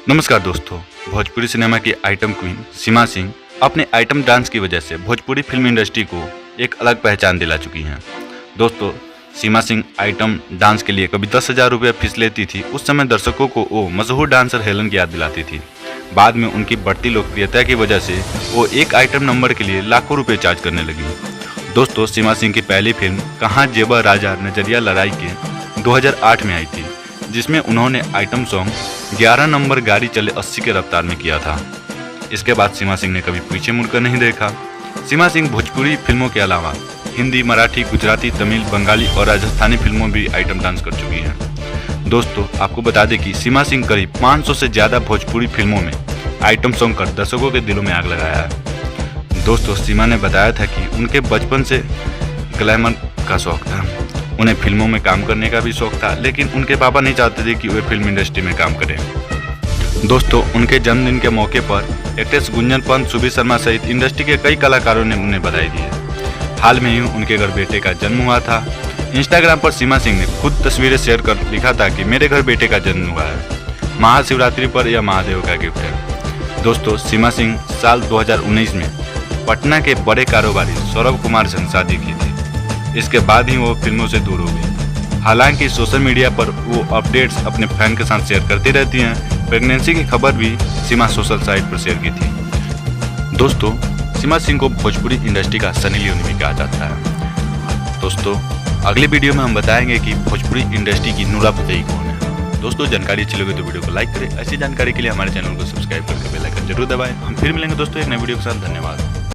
नमस्कार दोस्तों, भोजपुरी सिनेमा की आइटम क्वीन सीमा सिंह अपने आइटम डांस की वजह से भोजपुरी फिल्म इंडस्ट्री को एक अलग पहचान दिला चुकी हैं। दोस्तों, सीमा सिंह आइटम डांस के लिए कभी 10,000 रुपये फीस लेती थी। उस समय दर्शकों को वो मशहूर डांसर हेलन की याद दिलाती थी। बाद में उनकी बढ़ती लोकप्रियता की वजह से वो एक आइटम नंबर के लिए लाखों रुपये चार्ज करने लगी। दोस्तों, सीमा सिंह की पहली फिल्म कहाँ जेबा राजा नजरिया लड़ाई के 2008 में आई थी, जिसमें उन्होंने आइटम सॉन्ग 11 नंबर गाड़ी चले 80 के रफ्तार में किया था। इसके बाद सीमा सिंह ने कभी पीछे मुड़कर नहीं देखा। सीमा सिंह भोजपुरी फिल्मों के अलावा हिंदी, मराठी, गुजराती, तमिल, बंगाली और राजस्थानी फिल्मों में भी आइटम डांस कर चुकी हैं। दोस्तों, आपको बता दें कि सीमा सिंह करीब 500 से ज़्यादा भोजपुरी फिल्मों में आइटम सॉन्ग कर दर्शकों के दिलों में आग लगाया है। दोस्तों, सीमा ने बताया था कि उनके बचपन से ग्लैमर का शौक था। उन्हें फिल्मों में काम करने का भी शौक था, लेकिन उनके पापा नहीं चाहते थे कि वे फिल्म इंडस्ट्री में काम करें। दोस्तों, उनके जन्मदिन के मौके पर एक्ट्रेस गुंजन पंत, सुबीर शर्मा सहित इंडस्ट्री के कई कलाकारों ने उन्हें बधाई दी है। हाल में ही उनके घर बेटे का जन्म हुआ था। इंस्टाग्राम पर सीमा सिंह ने खुद तस्वीरें शेयर कर लिखा था कि मेरे घर बेटे का जन्म हुआ है। महाशिवरात्रि पर यह महादेव का गिफ्ट है। दोस्तों, सीमा सिंह साल 2019 में पटना के बड़े कारोबारी सौरभ कुमार से शादी की थी। इसके बाद ही वो फिल्मों से दूर हो गई। हालांकि सोशल मीडिया पर वो अपडेट्स अपने फैन के साथ शेयर करती रहती हैं। प्रेगनेंसी की खबर भी सीमा सोशल साइट पर शेयर की थी। दोस्तों, सीमा सिंह को भोजपुरी इंडस्ट्री का सनी लियोनी भी कहा जाता है। दोस्तों, अगले वीडियो में हम बताएंगे कि भोजपुरी इंडस्ट्री की नूरा फतेही कौन है। दोस्तों, जानकारी अच्छी लगे तो वीडियो को लाइक करें। ऐसी जानकारी के लिए हमारे चैनल को सब्सक्राइब करके बेल आइकन जरूर दबाएं। हम फिर मिलेंगे दोस्तों एक नए वीडियो के साथ। धन्यवाद।